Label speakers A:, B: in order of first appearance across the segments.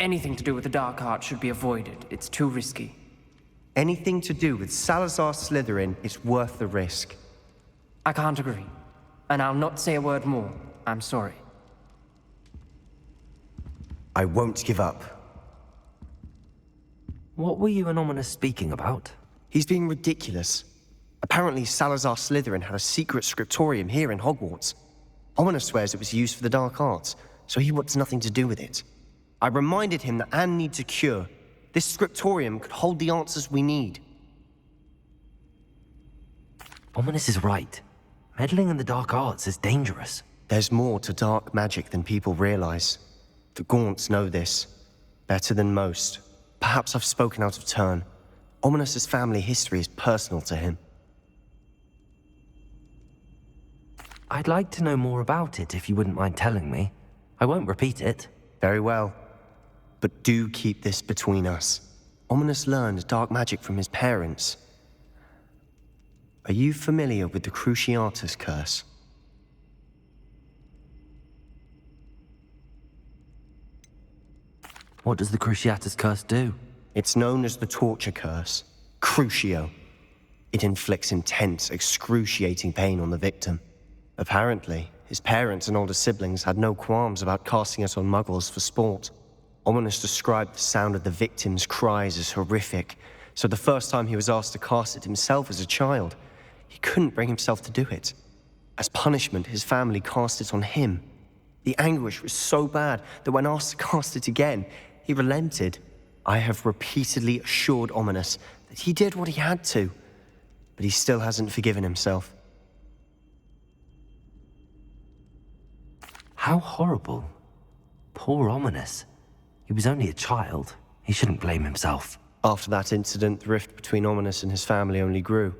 A: Anything to do with the Dark Arts should be avoided. It's too risky.
B: Anything to do with Salazar Slytherin is worth the risk.
A: I can't agree. And I'll not say a word more. I'm sorry.
B: I won't give up.
C: What were you and Ominous speaking about?
B: He's being ridiculous. Apparently Salazar Slytherin had a secret scriptorium here in Hogwarts. Ominous swears it was used for the Dark Arts, so he wants nothing to do with it. I reminded him that Anne needs a cure. This scriptorium could hold the answers we need.
C: Ominous is right. Meddling in the Dark Arts is dangerous.
B: There's more to dark magic than people realize. The Gaunts know this. Better than most. Perhaps I've spoken out of turn. Ominous's family history is personal to him.
C: I'd like to know more about it if you wouldn't mind telling me. I won't repeat it.
B: Very well. But do keep this between us. Ominous learned dark magic from his parents. Are you familiar with the Cruciatus Curse?
C: What does the Cruciatus Curse do?
B: It's known as the Torture Curse. Crucio. It inflicts intense, excruciating pain on the victim. Apparently, his parents and older siblings had no qualms about casting it on muggles for sport. Ominous described the sound of the victim's cries as horrific, so the first time he was asked to cast it himself as a child, he couldn't bring himself to do it. As punishment, his family cast it on him. The anguish was so bad that when asked to cast it again, he relented. I have repeatedly assured Ominous that he did what he had to, but he still hasn't forgiven himself.
C: How horrible. Poor Ominous. He was only a child. He shouldn't blame himself.
B: After that incident, the rift between Ominous and his family only grew.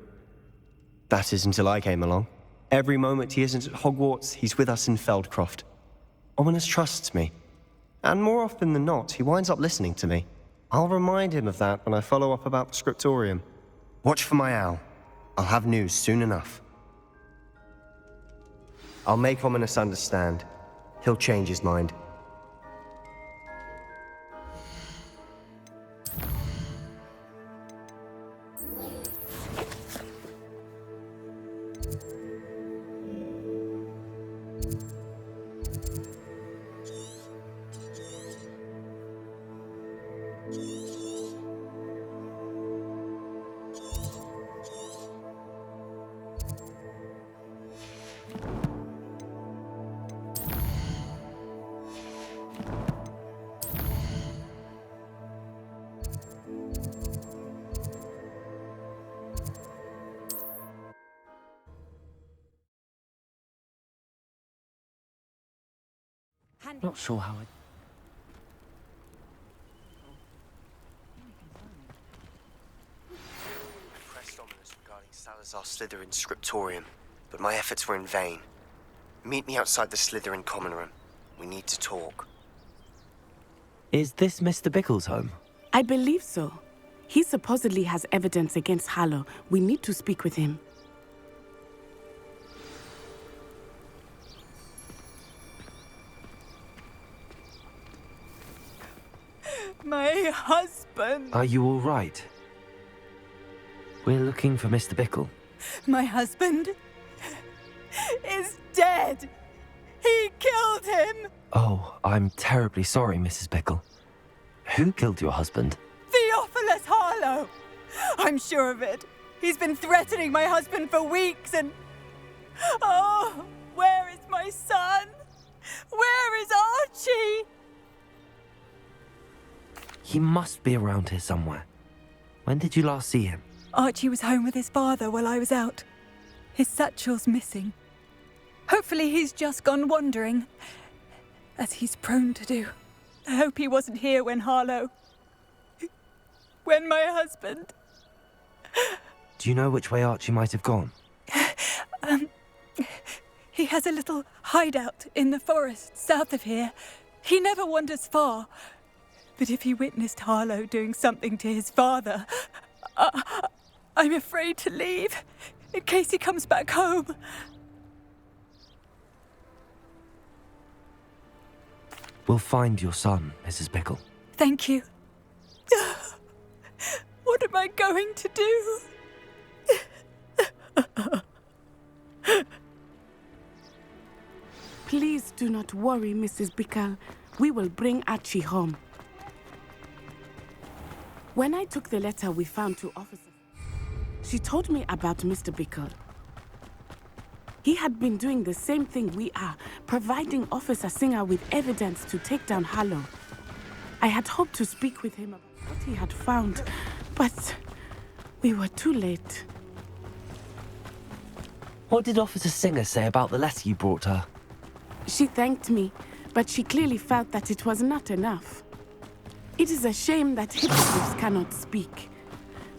B: That is until I came along. Every moment he isn't at Hogwarts, he's with us in Feldcroft. Ominous trusts me. And more often than not, he winds up listening to me. I'll remind him of that when I follow up about the scriptorium. Watch for my owl. I'll have news soon enough. I'll make Ominous understand. He'll change his mind.
C: Not sure how I...
B: I pressed Ominous regarding Salazar Slytherin's scriptorium, but my efforts were in vain. Meet me outside the Slytherin common room. We need to talk.
C: Is this Mr. Bickle's home?
D: I believe so. He supposedly has evidence against Harlow. We need to speak with him.
E: My husband!
C: Are you all right? We're looking for Mr. Bickle.
E: My husband is dead! He killed him!
C: Oh, I'm terribly sorry, Mrs. Bickle. Who killed your husband?
E: Theophilus Harlow! I'm sure of it. He's been threatening my husband for weeks and... Oh, where is my son? Where is Archie?
C: He must be around here somewhere. When did you last see him?
E: Archie was home with his father while I was out. His satchel's missing. Hopefully he's just gone wandering, as he's prone to do. I hope he wasn't here when Harlow... when my husband...
C: Do you know which way Archie might have gone?
E: He has a little hideout in the forest south of here. He never wanders far. But if he witnessed Harlow doing something to his father, I'm afraid to leave, in case he comes back home.
C: We'll find your son, Mrs. Bickle.
E: Thank you. What am I going to do?
D: Please do not worry, Mrs. Bickle. We will bring Archie home. When I took the letter we found to officers, she told me about Mr. Bickle. He had been doing the same thing we are, providing Officer Singer with evidence to take down Harlow. I had hoped to speak with him about what he had found, but we were too late.
C: What did Officer Singer say about the letter you brought her?
D: She thanked me, but she clearly felt that it was not enough. It is a shame that hippogriffs cannot speak.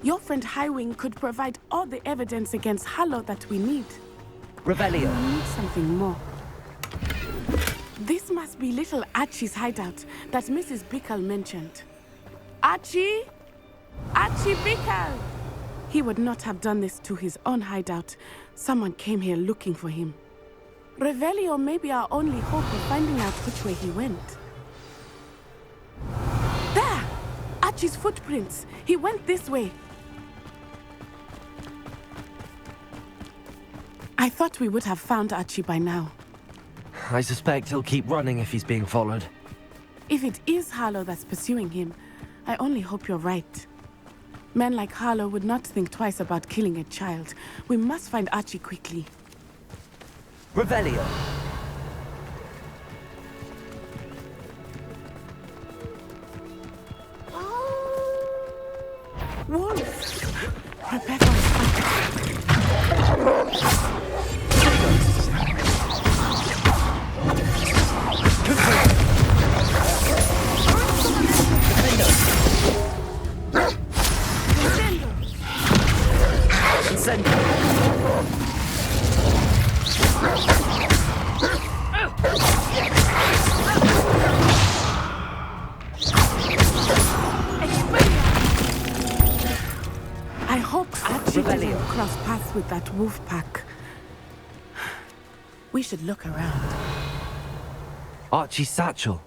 D: Your friend Highwing could provide all the evidence against Harlow that we need.
C: Revelio.
D: We need something more. This must be little Archie's hideout that Mrs. Bickle mentioned. Archie? Archie Bickle! He would not have done this to his own hideout. Someone came here looking for him. Revelio may be our only hope of finding out which way he went. There! Archie's footprints. He went this way. I thought we would have found Archie by now.
C: I suspect he'll keep running if he's being followed.
D: If it is Harlow that's pursuing him, I only hope you're right. Men like Harlow would not think twice about killing a child. We must find Archie quickly.
C: Revelio.
D: Wolf! Rebecca is back. I hope Archie doesn't cross paths with that wolf pack. We should look around.
C: Archie's satchel.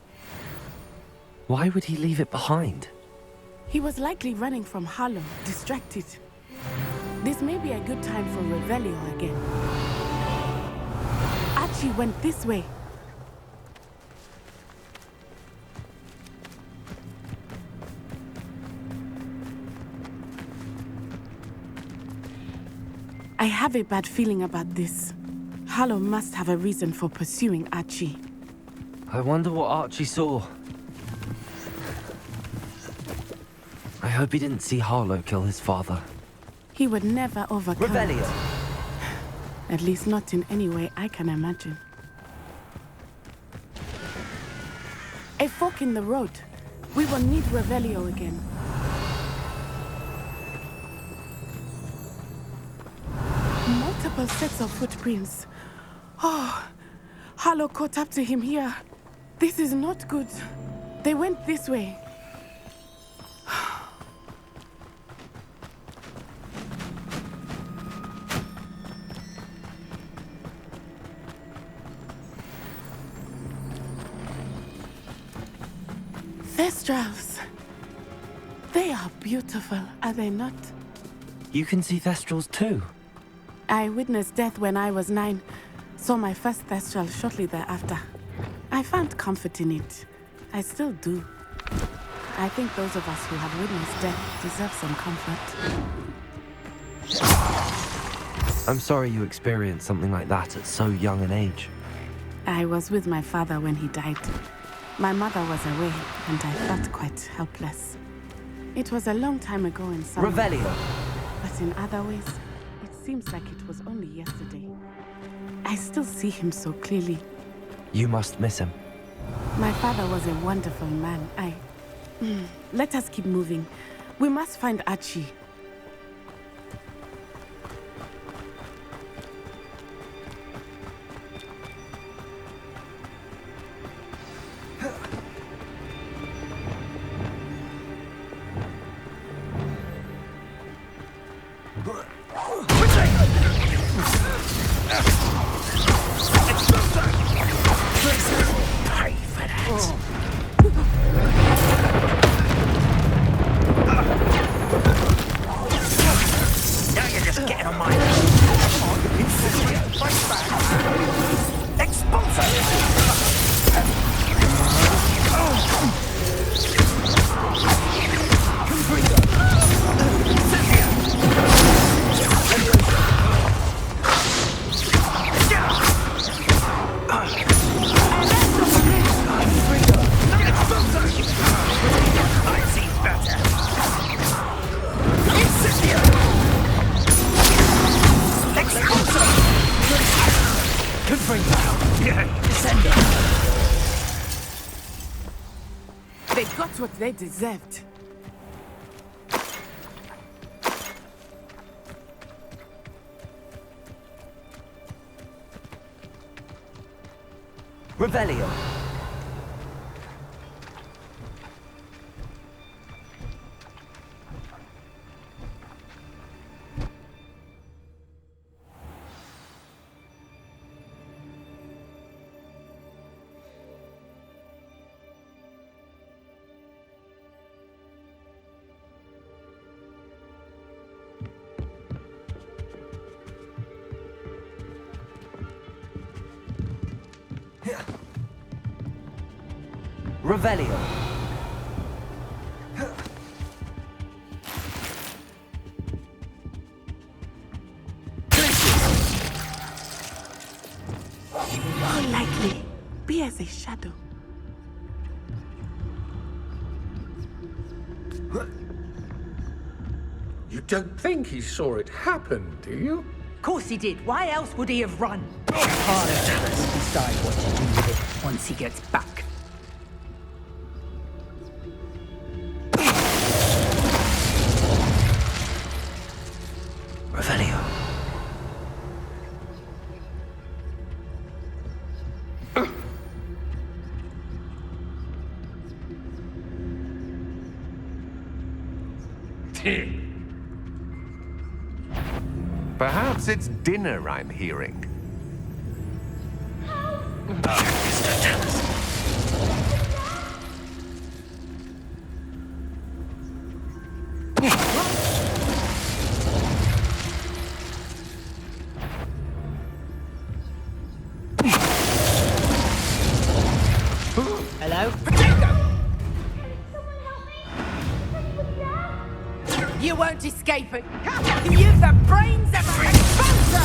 C: Why would he leave it behind?
D: He was likely running from Harlow, distracted. This may be a good time for Revelio again. Archie went this way. I have a bad feeling about this. Harlow must have a reason for pursuing Archie.
C: I wonder what Archie saw. I hope he didn't see Harlow kill his father.
D: He would never overcome
C: Revelio.
D: it. At least not in any way I can imagine. A fork in the road. We will need Revelio again. Multiple sets of footprints. Oh, Harlow caught up to him here. This is not good. They went this way. Thestrals. They are beautiful, are they not?
C: You can see Thestrals too.
D: I witnessed death when I was 9. Saw my first Thestral shortly thereafter. I found comfort in it. I still do. I think those of us who have witnessed death deserve some comfort.
C: I'm sorry you experienced something like that at so young an age.
D: I was with my father when he died. My mother was away, and I felt quite helpless. It was a long time ago in some ways,
C: Revelio.
D: but in other ways, it seems like it was only yesterday. I still see him so clearly.
C: You must miss him.
D: My father was a wonderful man. Let us keep moving. We must find Archie.
F: Free now. Descend it.
D: They got what they deserved.
F: Revelio. Revelio.
D: How likely? Be as a shadow.
G: You don't think he saw it happen, do you?
H: Of course he did. Why else would he have run?
F: Harder will decide what to do with it once he gets back. Revelio.
I: Perhaps it's dinner I'm hearing.
F: Mr. Thanos.
H: Hello? You won't escape it. You've the brains of a Expanso!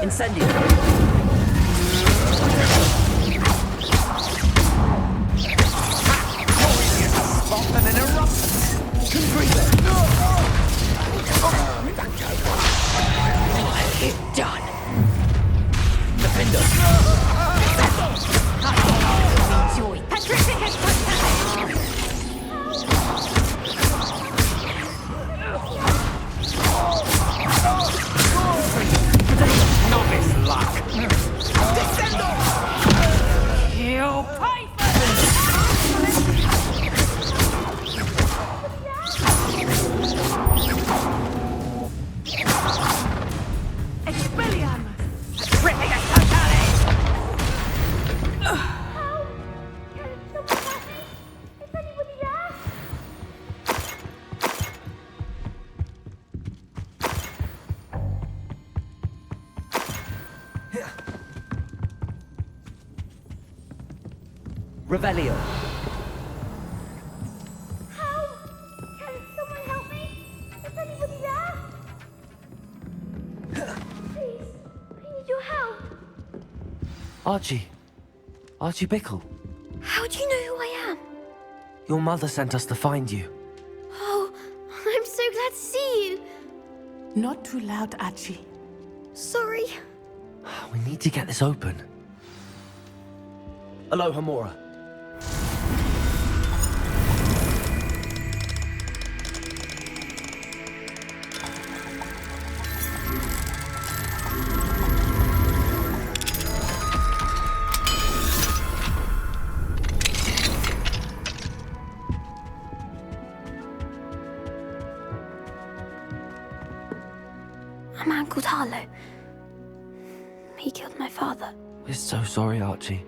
F: Incendio.
I: And an eruption.
H: You're done.
F: Defender.
H: Enjoy. Patrician
I: Novice luck.
H: Kill Expelliarmus! Ripping totally!
F: Revelio.
J: Can someone help me? Is anybody there? Please, I need your help.
C: Archie. Archie Bickle.
J: How do you know who I am?
C: Your mother sent us to find you.
J: Oh, I'm so glad to see you.
D: Not too loud, Archie.
J: Sorry.
C: We need to get this open.
F: Aloha Mora.
J: A man called Harlow. He killed my father.
C: We're so sorry, Archie.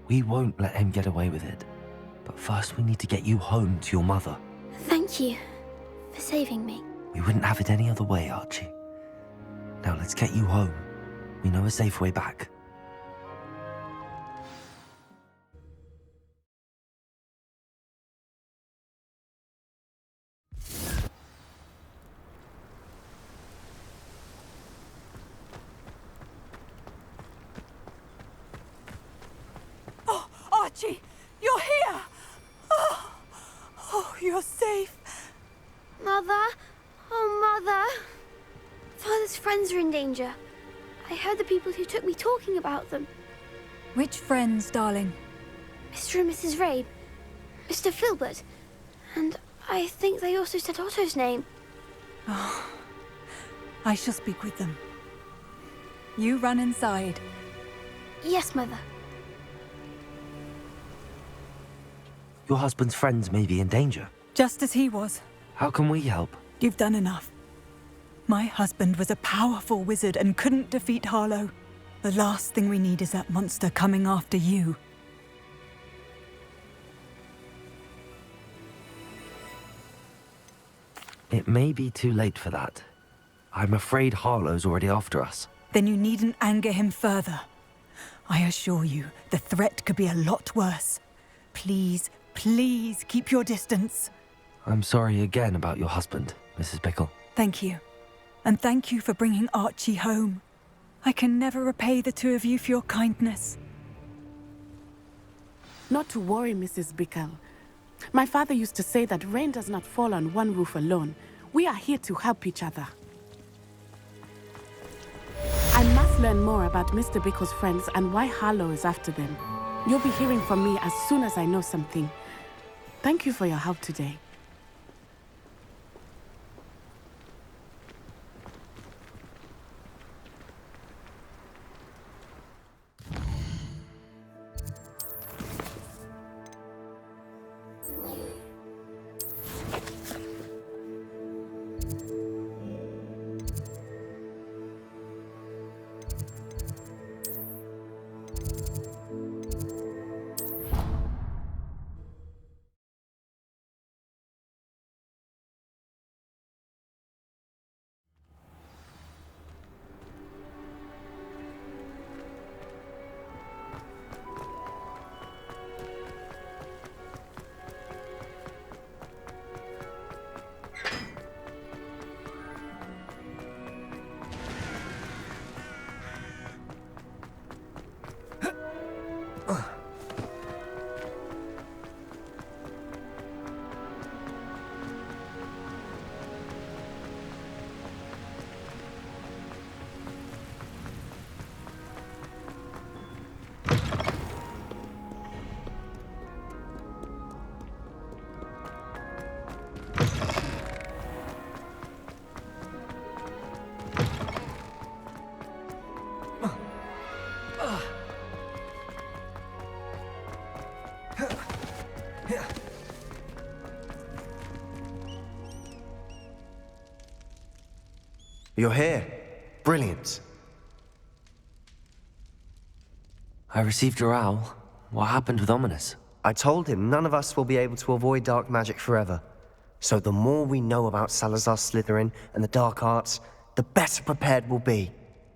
C: We won't let him get away with it. But first we need to get you home to your mother.
J: Thank you for saving me.
C: We wouldn't have it any other way, Archie. Now let's get you home. We know a safe way back.
E: Archie, you're here! Oh, you're safe.
J: Mother? Oh, Mother. Father's His friends are in danger. I heard the people who took me talking about them.
E: Which friends, darling?
J: Mr. and Mrs. Rabe, Mr. Filbert, and I think they also said Otto's name.
E: Oh, I shall speak with them. You run inside.
J: Yes, Mother.
C: Your husband's friends may be in danger.
E: Just as he was.
C: How can we help?
E: You've done enough. My husband was a powerful wizard and couldn't defeat Harlow. The last thing we need is that monster coming after you.
C: It may be too late for that. I'm afraid Harlow's already after us.
E: Then you needn't anger him further. I assure you, the threat could be a lot worse. Please, please keep your distance.
C: I'm sorry again about your husband, Mrs. Bickle.
E: Thank you. And thank you for bringing Archie home. I can never repay the two of you for your kindness.
D: Not to worry, Mrs. Bickle. My father used to say that rain does not fall on one roof alone. We are here to help each other. I must learn more about Mr. Bickle's friends and why Harlow is after them. You'll be hearing from me as soon as I know something. Thank you for your help today.
B: You're here. Brilliant.
C: I received your owl. What happened with Ominous?
B: I told him none of us will be able to avoid dark magic forever. So the more we know about Salazar Slytherin and the dark arts, the better prepared we'll be.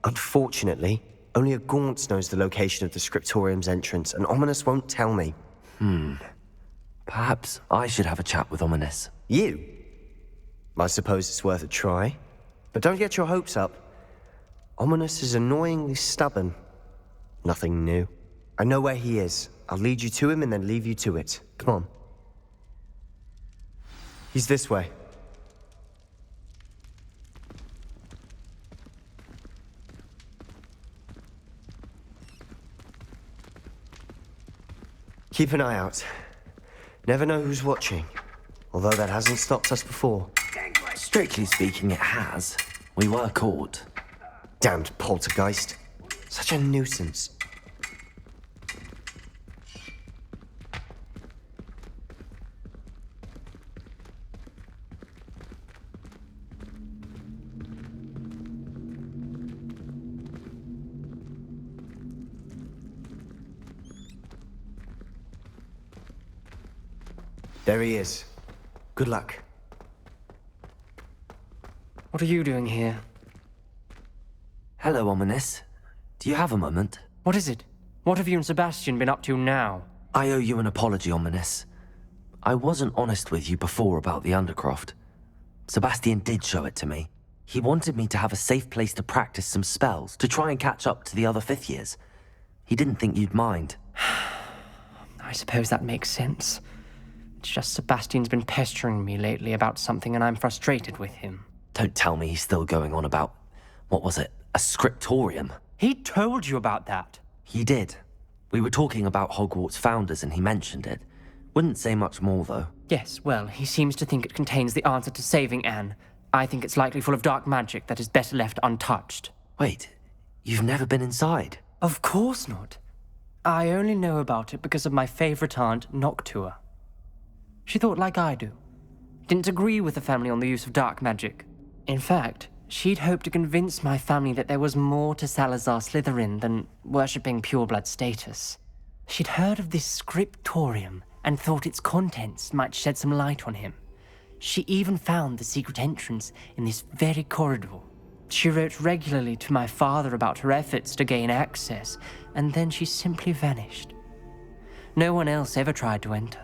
B: Unfortunately, only a Gaunt knows the location of the Scriptorium's entrance, and Ominous won't tell me.
C: Perhaps I should have a chat with Ominous.
B: You? I suppose it's worth a try. But don't get your hopes up. Ominous is annoyingly stubborn. Nothing new. I know where he is. I'll lead you to him and then leave you to it. Come on. He's this way. Keep an eye out. Never know who's watching. Although that hasn't stopped us before.
C: Strictly speaking, it has. We were caught.
B: Damned poltergeist. Such a nuisance. There he is. Good luck.
A: What are you doing here?
C: Hello, Ominous. Do you have a moment?
A: What is it? What have you and Sebastian been up to now?
C: I owe you an apology, Ominous. I wasn't honest with you before about the Undercroft. Sebastian did show it to me. He wanted me to have a safe place to practice some spells, to try and catch up to the other fifth years. He didn't think you'd mind.
A: I suppose that makes sense. It's just Sebastian's been pestering me lately about something and I'm frustrated with him.
C: Don't tell me he's still going on about What was it? A scriptorium?
A: He told you about that.
C: He did. We were talking about Hogwarts founders and he mentioned it. Wouldn't say much more, though.
A: Yes, well, he seems to think it contains the answer to saving Anne. I think it's likely full of dark magic that is better left untouched.
C: Wait, you've never been inside?
A: Of course not. I only know about it because of my favorite aunt, Noctua. She thought like I do. Didn't agree with the family on the use of dark magic. In fact, she'd hoped to convince my family that there was more to Salazar Slytherin than worshipping pureblood status. She'd heard of this scriptorium and thought its contents might shed some light on him. She even found the secret entrance in this very corridor. She wrote regularly to my father about her efforts to gain access, and then she simply vanished. No one else ever tried to enter.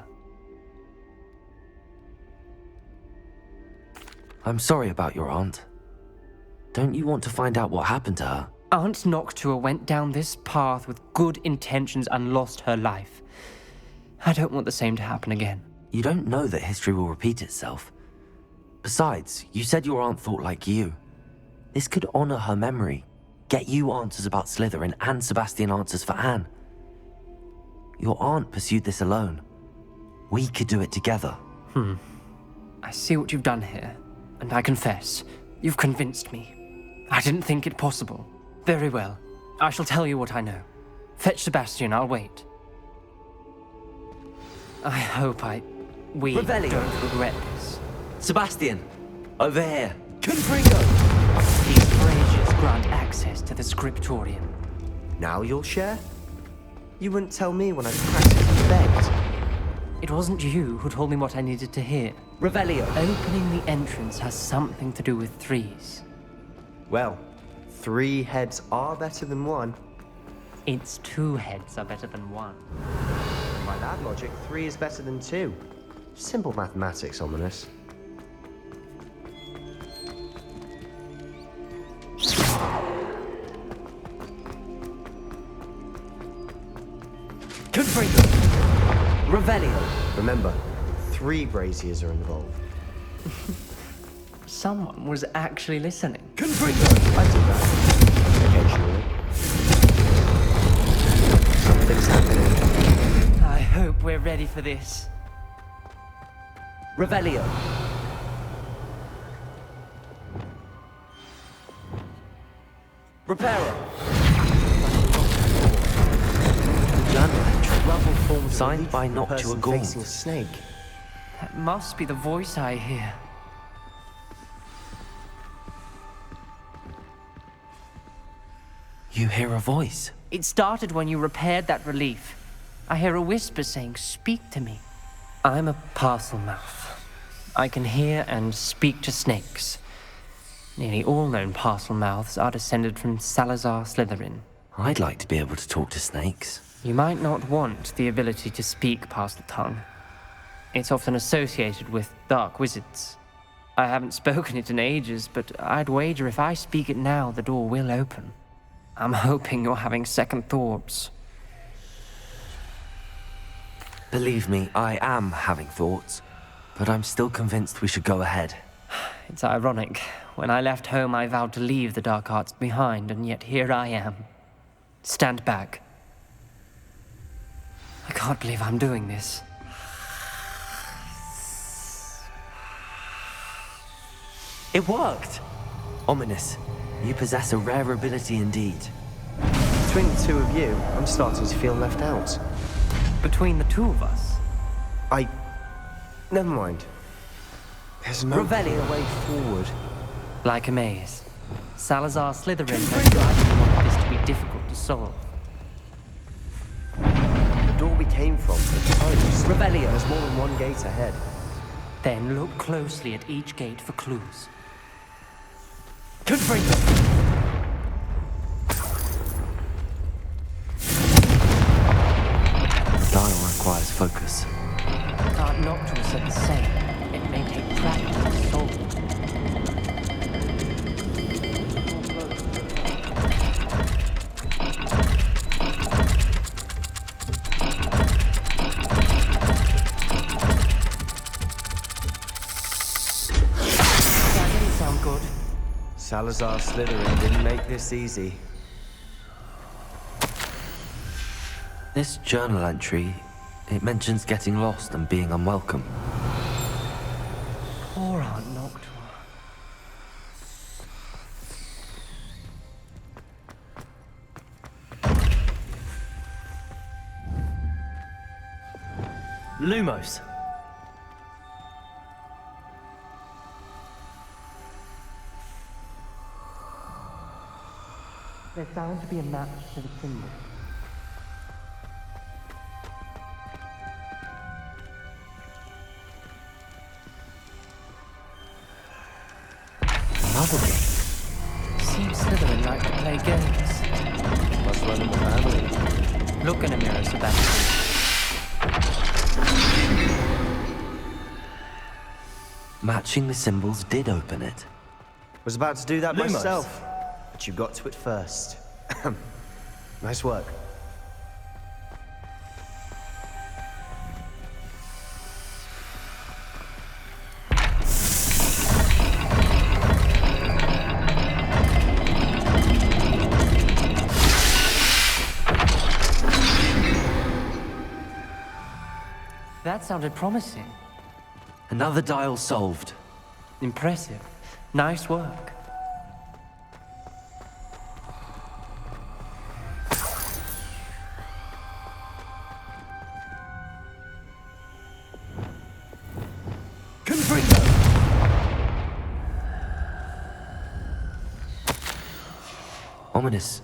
C: I'm sorry about your aunt. Don't you want to find out what happened to her?
A: Aunt Noctua went down this path with good intentions and lost her life. I don't want the same to happen again.
C: You don't know that history will repeat itself. Besides, you said your aunt thought like you. This could honor her memory, get you answers about Slytherin and Sebastian answers for Anne. Your aunt pursued this alone. We could do it together.
A: I see what you've done here, and I confess, you've convinced me. I didn't think it possible. Very well. I shall tell you what I know. Fetch Sebastian, I'll wait. I hope we
C: Revelio.
A: don't regret this.
C: Sebastian, over here. Confringo!
A: These braziers grant access to the scriptorium.
B: Now you'll share? You wouldn't tell me when I practically begged.
A: It wasn't you who told me what I needed to hear.
C: Revelio.
A: Opening the entrance has something to do with threes.
B: Well, 3 heads are better than 1.
A: It's 2 heads are better than 1.
B: By that logic, 3 is better than 2. Simple mathematics, Ominous.
C: Confringo. Revelio.
B: Remember, 3 braziers are involved.
A: Someone was actually listening.
C: Confringo.
B: I do that. Occasionally. Something's happening.
A: I hope we're ready for this.
C: Revelio. Reparo.
B: Rubble forms
C: Signed by
B: Noctua
C: Noctua Gaunt.
B: facing a snake.
A: That must be the voice I hear.
C: You hear a voice.
A: It started when you repaired that relief. I hear a whisper saying, "Speak to me." I'm a parcel mouth. I can hear and speak to snakes. Nearly all known parcel mouths are descended from Salazar Slytherin.
C: I'd like to be able to talk to snakes.
A: You might not want the ability to speak parcel tongue. It's often associated with dark wizards. I haven't spoken it in ages, but I'd wager if I speak it now, the door will open. I'm hoping you're having second thoughts.
C: Believe me, I am having thoughts, but I'm still convinced we should go ahead.
A: It's ironic. When I left home, I vowed to leave the dark arts behind, and yet here I am. Stand back. I can't believe I'm doing this.
C: It worked! Ominous, you possess a rare ability indeed.
B: Between the 2 of you, I'm starting to feel left out.
A: Between the 2 of us?
B: Never mind. There's no
C: Revelio.
B: way forward.
A: Like a maze. Salazar Slytherin most likely wanted this to be difficult to solve.
B: The door we came from is closed.
C: Revelio.
B: There's more than 1 gate ahead.
A: Then look closely at each gate for clues.
C: Confringo. The dial requires focus.
A: Aunt Noctua said the same. It may take practice to solve it.
B: Salazar Slytherin didn't make this easy.
C: This journal entry, it mentions getting lost and being unwelcome.
A: Poor Aunt Noctua. Lumos. There's bound to be a match to the symbol.
C: Another game.
A: Seems Slytherin like to play games.
B: Must run in the family.
A: Look in a mirror, Sebastian.
C: Matching the symbols did open it.
B: Was about to do that
A: Lumos.
B: myself, but you got to it first. Nice work.
A: That sounded promising.
C: Another dial solved.
A: Impressive. Nice work.
C: Ominous.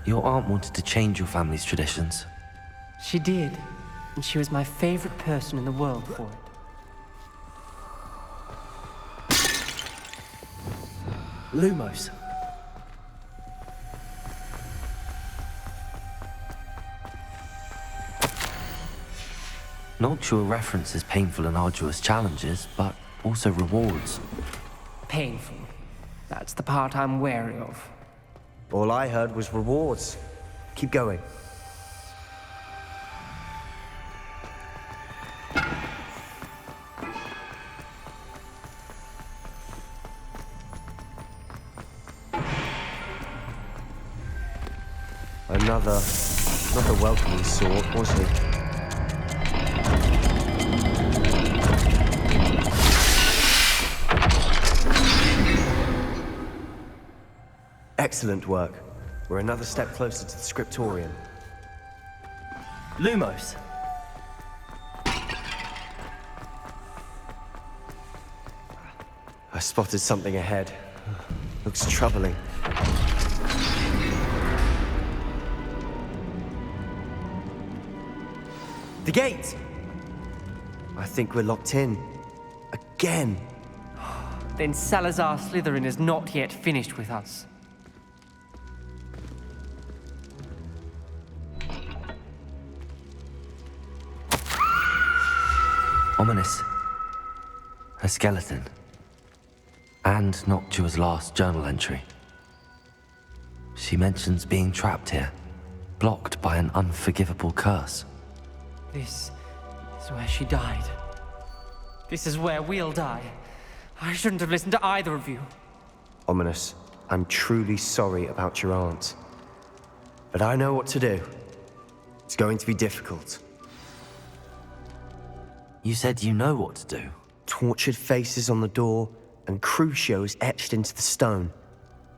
C: Your aunt wanted to change your family's traditions.
A: She did, and she was my favorite person in the world for it. Lumos.
C: Noctua references painful and arduous challenges, but also rewards.
A: Painful. That's the part I'm wary of.
B: All I heard was rewards. Keep going. Another welcoming sort, was he? Excellent work. We're another step closer to the scriptorium.
A: Lumos.
B: I spotted something ahead. Looks troubling. The gate! I think we're locked in. Again.
A: Then Salazar Slytherin is not yet finished with us.
C: Ominous. Her skeleton. And Noctua's last journal entry. She mentions being trapped here, blocked by an unforgivable curse.
A: This is where she died. This is where we'll die. I shouldn't have listened to either of you.
B: Ominous, I'm truly sorry about your aunt. But I know what to do. It's going to be difficult.
C: You said you know what to do.
B: Tortured faces on the door, and Crucio is etched into the stone.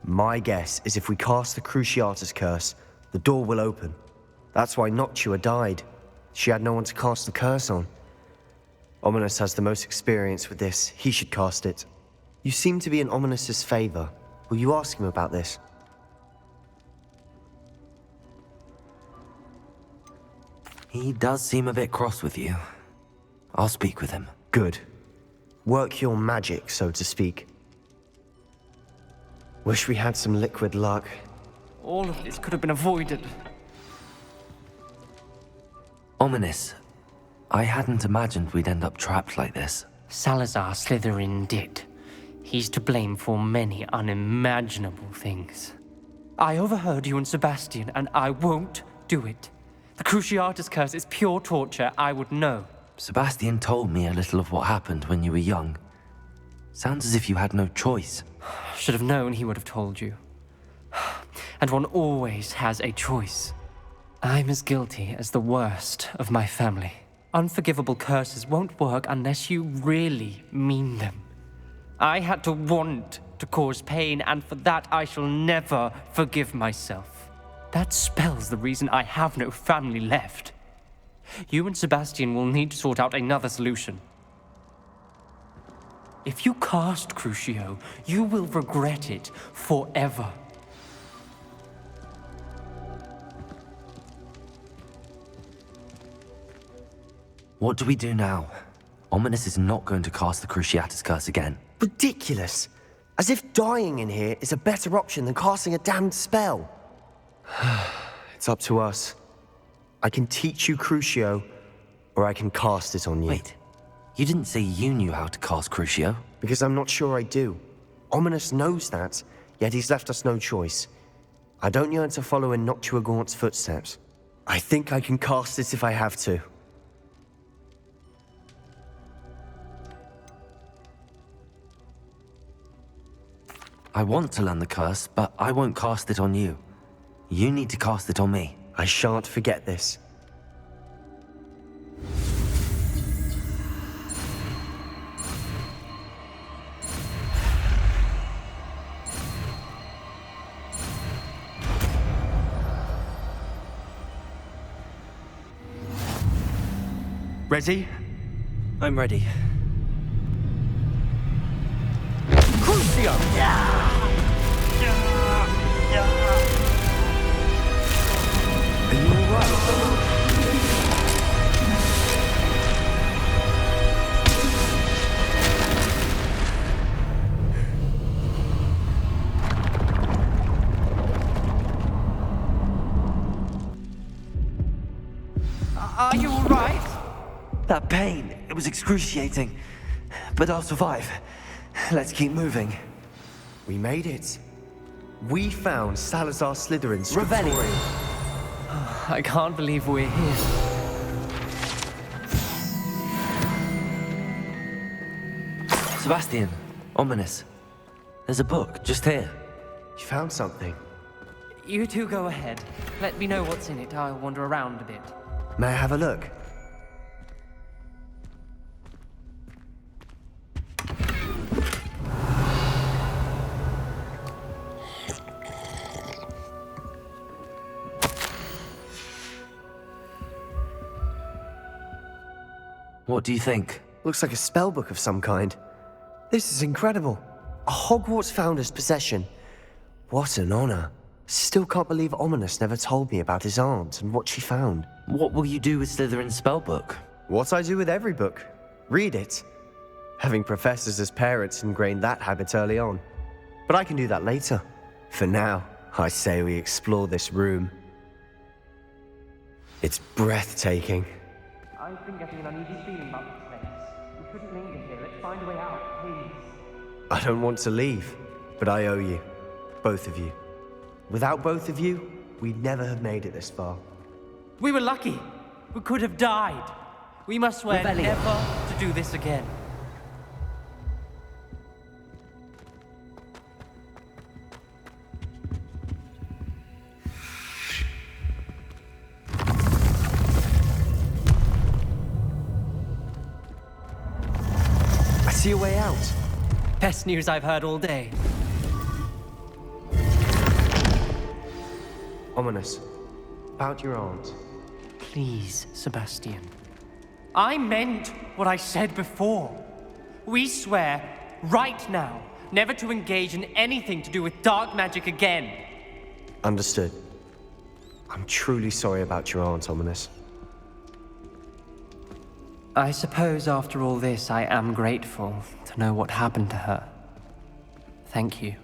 B: My guess is if we cast the Cruciatus curse, the door will open. That's why Noctua died. She had no one to cast the curse on. Ominous has the most experience with this. He should cast it. You seem to be in Ominous's favor. Will you ask him about this?
C: He does seem a bit cross with you. I'll speak with him.
B: Good. Work your magic, so to speak. Wish we had some liquid luck.
A: All of this could have been avoided.
C: Ominous. I hadn't imagined we'd end up trapped like this.
A: Salazar Slytherin did. He's to blame for many unimaginable things. I overheard you and Sebastian, and I won't do it. The Cruciatus curse is pure torture. I would know.
C: Sebastian told me a little of what happened when you were young. Sounds as if you had no choice.
A: Should have known he would have told you. And one always has a choice. I'm as guilty as the worst of my family. Unforgivable curses won't work unless you really mean them. I had to want to cause pain, and for that I shall never forgive myself. That spell's the reason I have no family left. You and Sebastian will need to sort out another solution. If you cast Crucio, you will regret it forever.
C: What do we do now? Ominous is not going to cast the Cruciatus Curse again.
B: Ridiculous! As if dying in here is a better option than casting a damned spell. It's up to us. I can teach you Crucio, or I can cast it on you.
C: Wait, you didn't say you knew how to cast Crucio?
B: Because I'm not sure I do. Ominous knows that, yet he's left us no choice. I don't yearn to follow in Noctua Gaunt's footsteps. I think I can cast it if I have to.
C: I want to learn the curse, but I won't cast it on you. You need to cast it on me.
B: I shan't forget this. Ready?
C: I'm ready.
B: Crucio! Are you alright?
A: Are you alright?
C: That pain, it was excruciating. But I'll survive. Let's keep moving.
B: We made it. We found Salazar Slytherin's
A: Revelli.
B: scriptorium.
A: I can't believe we're here.
C: Sebastian, Ominous. There's a book just here.
B: You found something.
A: You two go ahead. Let me know what's in it. I'll wander around a bit.
B: May I have a look?
C: What do you think?
B: Looks like a spellbook of some kind. This is incredible. A Hogwarts founder's possession. What an honor. Still can't believe Ominous never told me about his aunt and what she found.
C: What will you do with Slytherin's spellbook?
B: What I do with every book. Read it. Having professors as parents ingrained that habit early on. But I can do that later. For now, I say we explore this room. It's breathtaking.
A: I've been getting an uneasy feeling about this place. We couldn't linger here. Let's find a way out, please.
B: I don't want to leave, but I owe you. Both of you. Without both of you, we'd never have made it this far.
A: We were lucky. We could have died. We must swear
F: Revelio.
A: never to do this again.
B: I see a way out.
A: Best news I've heard all day.
B: Ominous. About your aunt.
A: Please, Sebastian. I meant what I said before. We swear, right now, never to engage in anything to do with dark magic again.
B: Understood. I'm truly sorry about your aunt, Ominous.
A: I suppose after all this, I am grateful to know what happened to her. Thank you.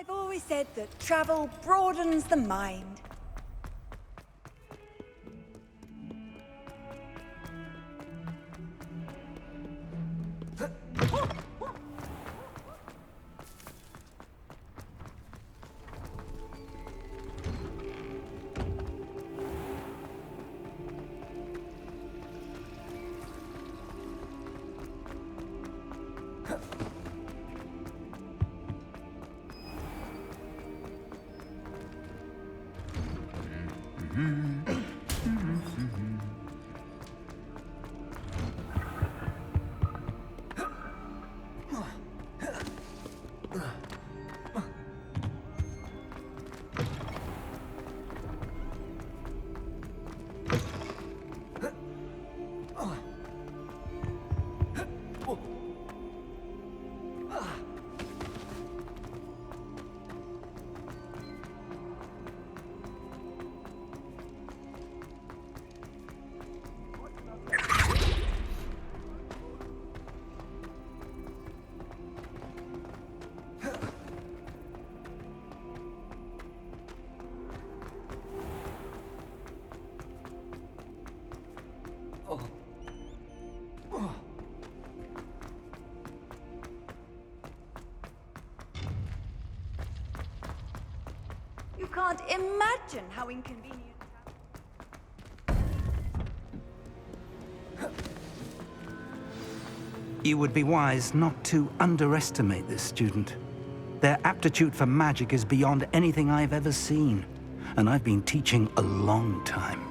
E: I've always said that travel broadens the mind. You can't imagine how inconvenient.
F: You would be wise not to underestimate this student. Their aptitude for magic is beyond anything I've ever seen, and I've been teaching a long time.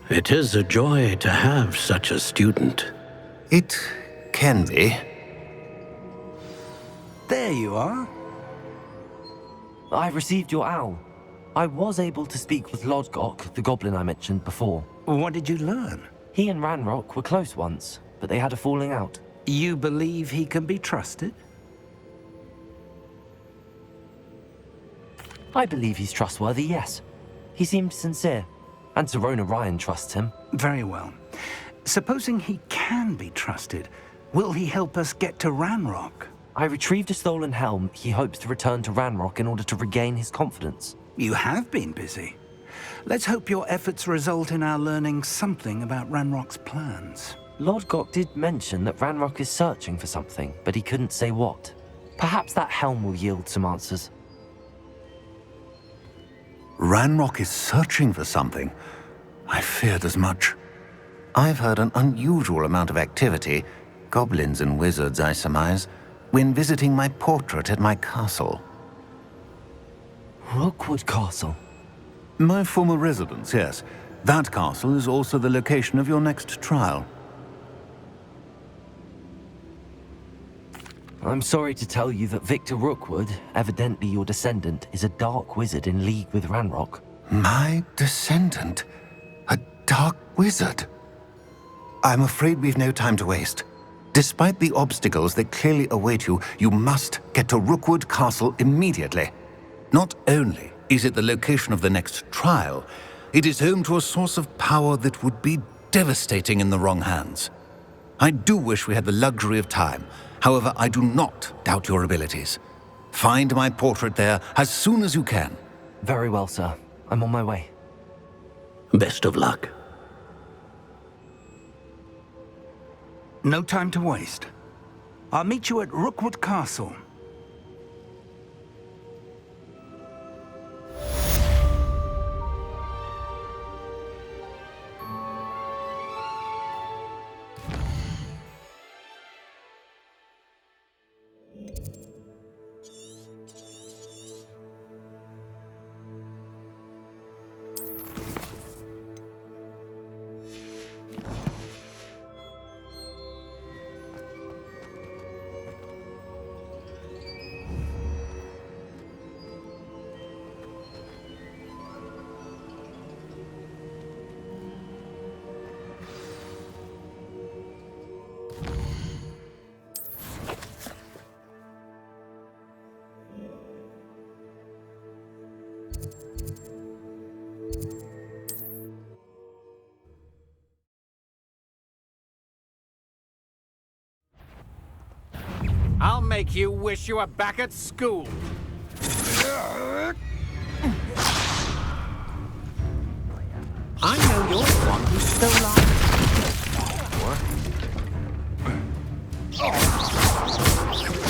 K: It is a joy to have such a student.
L: It can be.
F: There you are.
C: I received your owl. I was able to speak with Lodgok, the goblin I mentioned before.
F: What did you learn?
C: He and Ranrock were close once, but they had a falling out.
F: You believe he can be trusted?
C: I believe he's trustworthy, yes. He seemed sincere, and Serona Ryan trusts him.
F: Very well. Supposing he can be trusted, will he help us get to Ranrock?
C: I retrieved a stolen helm. He hopes to return to Ranrock in order to regain his confidence.
F: You have been busy. Let's hope your efforts result in our learning something about Ranrock's plans.
C: Lodgok did mention that Ranrock is searching for something, but he couldn't say what. Perhaps that helm will yield some answers.
L: Ranrock is searching for something. I feared as much. I've heard an unusual amount of activity, goblins and wizards, I surmise, when visiting my portrait at my castle.
C: Rookwood Castle?
L: My former residence, yes. That castle is also the location of your next trial.
C: I'm sorry to tell you that Victor Rookwood, evidently your descendant, is a dark wizard in league with Ranrock.
L: My descendant? A dark wizard? I'm afraid we've no time to waste. Despite the obstacles that clearly await you, you must get to Rookwood Castle immediately. Not only is it the location of the next trial, it is home to a source of power that would be devastating in the wrong hands. I do wish we had the luxury of time. However, I do not doubt your abilities. Find my portrait there as soon as you can.
C: Very well, sir. I'm on my way.
K: Best of luck.
F: No time to waste. I'll meet you at Rookwood Castle.
M: I'll make you wish you were back at school. I know you're the one who stole our...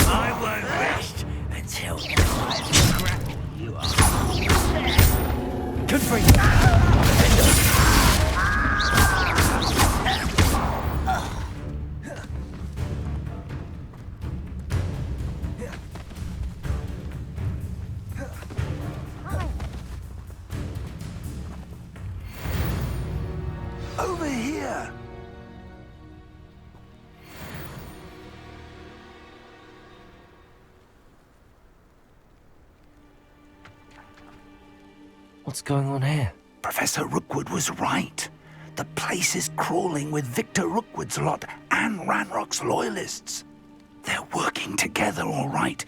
N: I won't rest until I've crackled you up.
A: Good for you.
F: Over here!
C: What's going on here?
F: Professor Rookwood was right. The place is crawling with Victor Rookwood's lot and Ranrock's loyalists. They're working together, all right,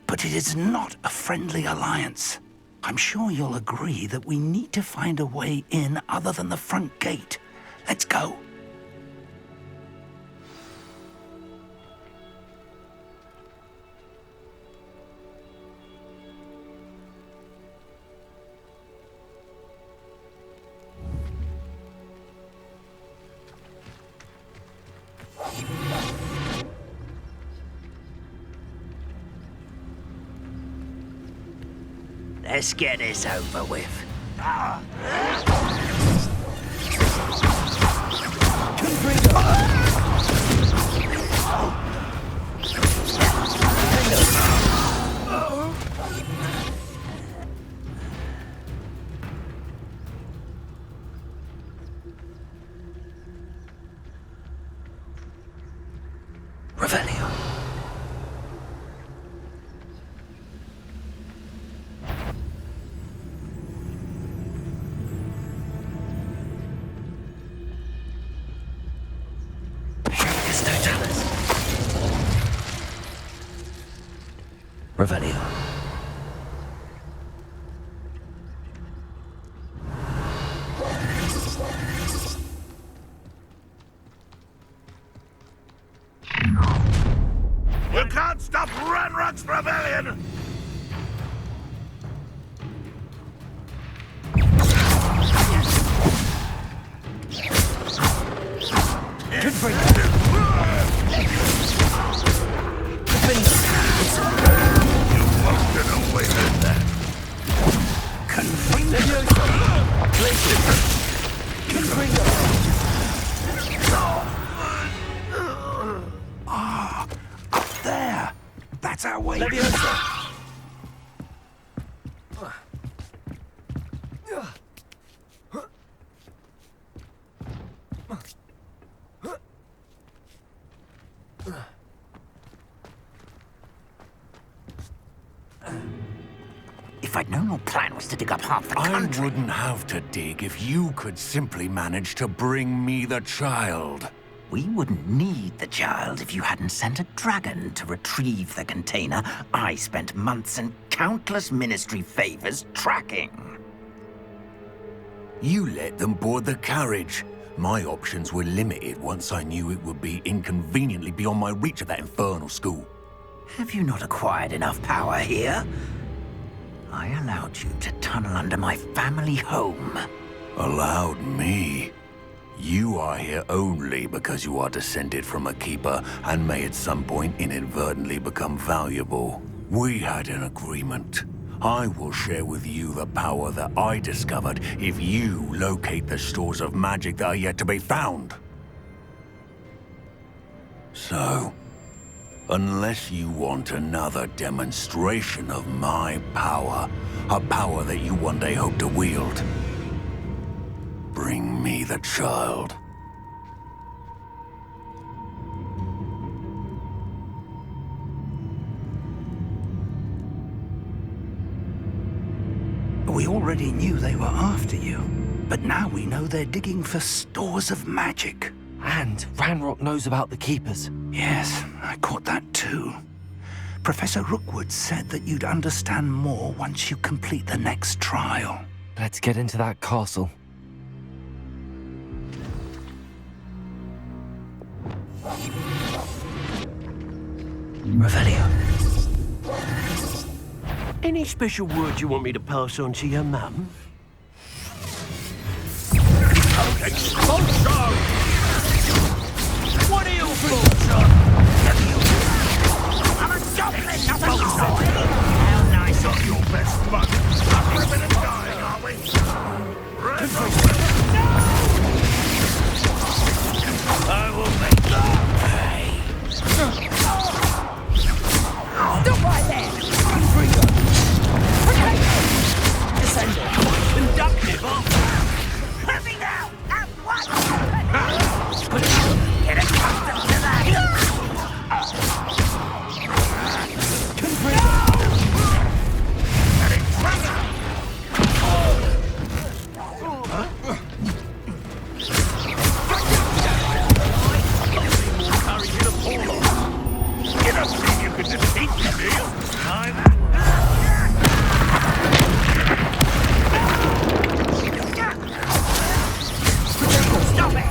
F: but it is not a friendly alliance. I'm sure you'll agree that we need to find a way in other than the front gate. Let's go.
N: Let's get this over with.
C: Revelio. Revelio.
N: You can't stop Ranrock's rebellion!
A: Good for you.
F: Ah, up there. That's our way.
N: If I'd known your plan was to dig up half the country...
I: I wouldn't have to dig if you could simply manage to bring me the child.
N: We wouldn't need the child if you hadn't sent a dragon to retrieve the container I spent months and countless ministry favors tracking.
I: You let them board the carriage. My options were limited once I knew it would be inconveniently beyond my reach at that infernal school.
N: Have you not acquired enough power here? I allowed you to tunnel under my family home.
I: Allowed me? You are here only because you are descended from a keeper and may at some point inadvertently become valuable. We had an agreement. I will share with you the power that I discovered if you locate the stores of magic that are yet to be found. So, unless you want another demonstration of my power, a power that you one day hope to wield, bring me the child.
F: We already knew they were after you, but now we know they're digging for stores of magic.
C: And Ranrock knows about the Keepers.
F: Yes, I caught that too. Professor Rookwood said that you'd understand more once you complete the next trial.
C: Let's get into that castle.
F: Revelio.
M: Any special words you want me to pass on to your mum?
G: Expulsion! What are you for, son? I'm a goblin, not a boy! How nice of your best mug. We're a bit of dying, are we? I will make you pay.
H: Stop right there!
G: Descender, conductive of...
H: Let me now! At once!
G: Get accustomed to that! You don't think you can defeat me, do you? Stop it!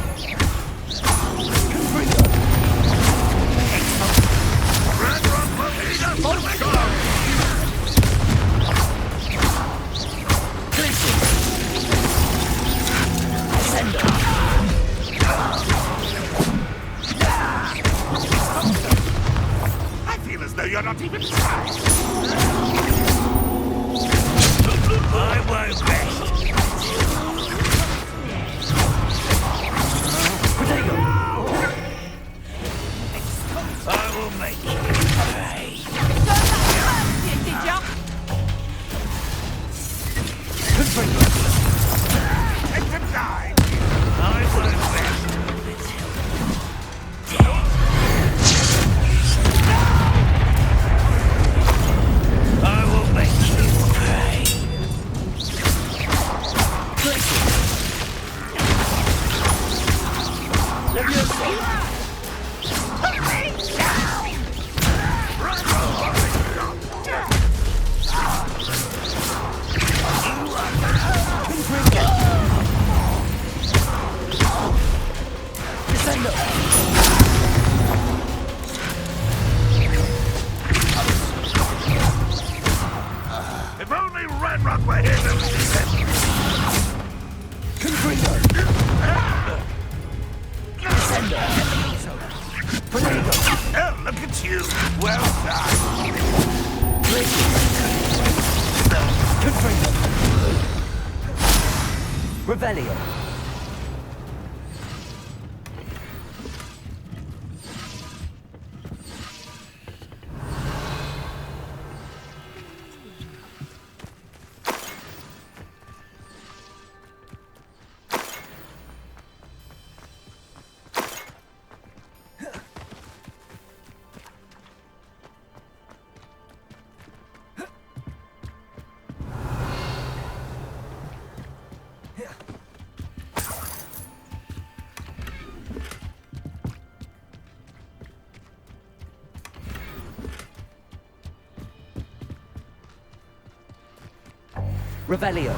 G: I feel as though you're not even trying. I won't rest. I will make you pay.
H: Did ya?
G: Take the die. I won't rest until dead. I will make you pay. Let me see. If only Ranrock were here to see him. Oh, look at you. Well done.
C: Revelio. Revelio.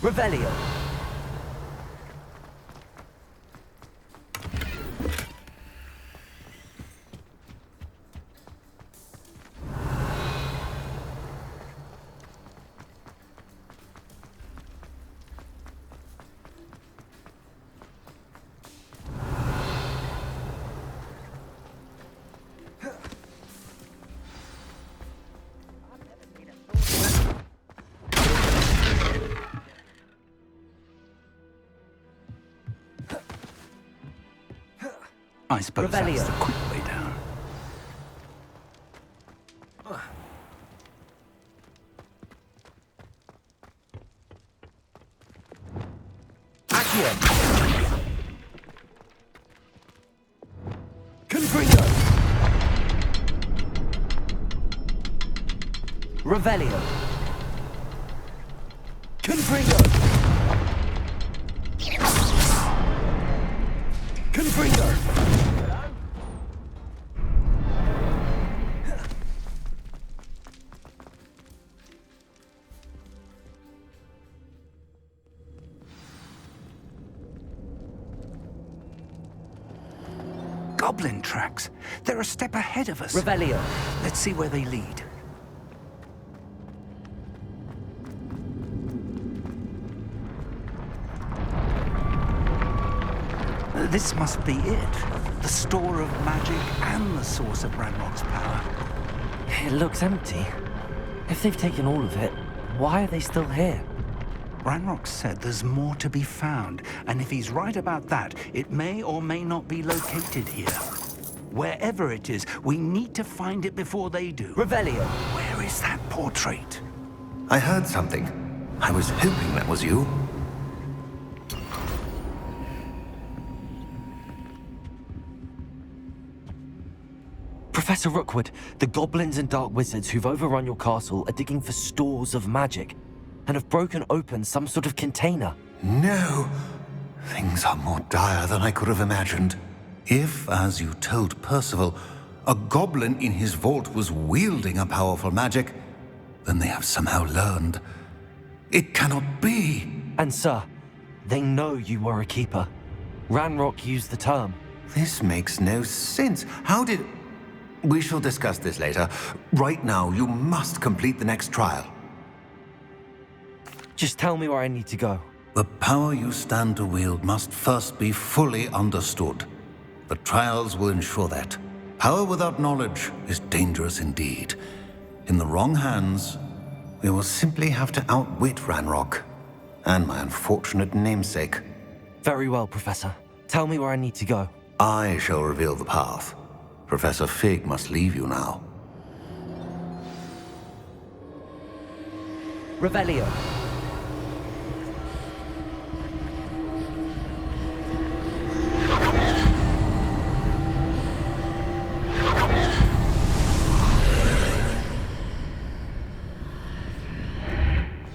C: Revelio.
F: I suppose
C: Revelio.
F: that's the quick way down.
C: Accio.
F: Confringo!
C: Revelio.
F: Confringo! Confringo! Goblin tracks. They're a step ahead of us.
C: Revelio.
F: Let's see where they lead. This must be it. The store of magic and the source of Ranrock's power.
C: It looks empty. If they've taken all of it, why are they still here?
F: Ranrock said there's more to be found, and if he's right about that, it may or may not be located here. Wherever it is, we need to find it before they do.
C: Revelio.
F: Where is that portrait?
L: I heard something. I was hoping that was you.
C: Professor Rookwood, the goblins and dark wizards who've overrun your castle are digging for stores of magic and have broken open some sort of container.
L: No. Things are more dire than I could have imagined. If, as you told Percival, a goblin in his vault was wielding a powerful magic, then they have somehow learned. It cannot be.
C: And sir, they know you were a keeper. Ranrock used the term.
L: This makes no sense. How did... We shall discuss this later. Right now, you must complete the next trial.
C: Just tell me where I need to go.
L: The power you stand to wield must first be fully understood. The trials will ensure that. Power without knowledge is dangerous indeed. In the wrong hands, we will simply have to outwit Ranrock and my unfortunate namesake.
C: Very well, Professor. Tell me where I need to go.
L: I shall reveal the path. Professor Fig must leave you now.
C: Revelio.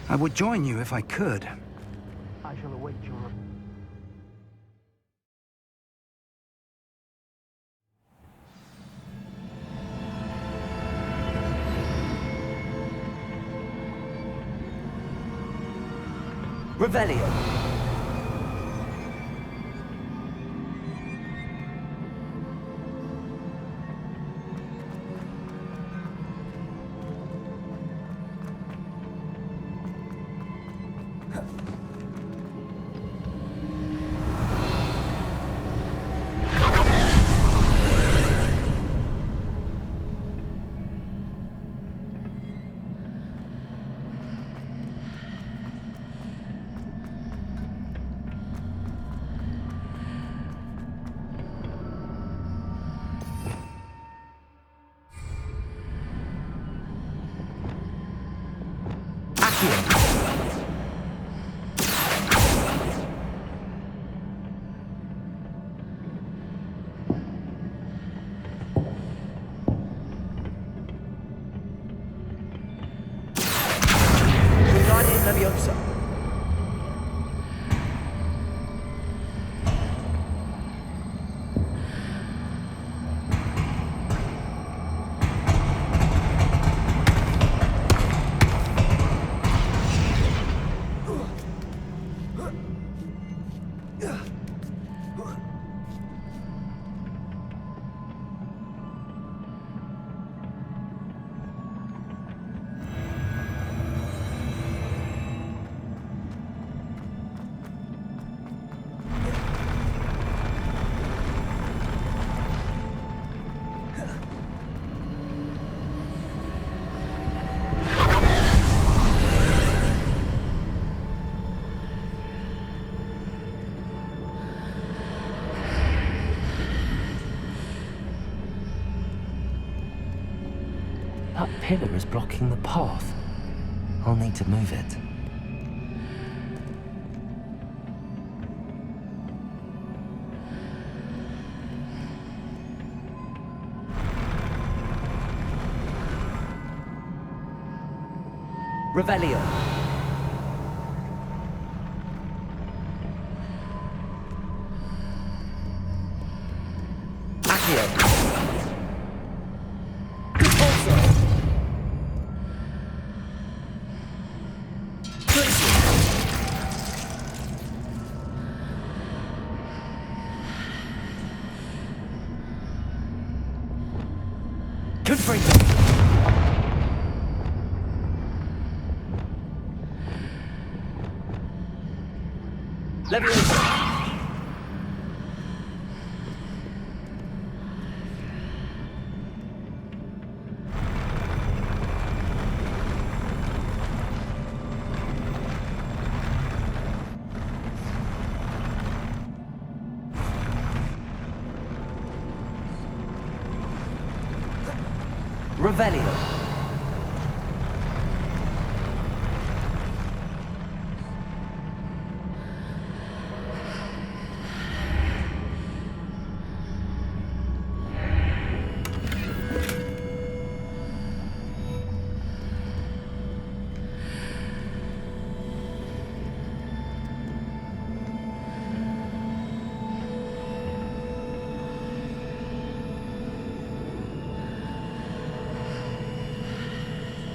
F: I would join you if I could. I shall await your...
C: Revelio. Leviosa. That pillar is blocking the path. I'll need to move it. Revelio. Accio. Repulsor. Glacier. Confringo. Leviosa. Revelio.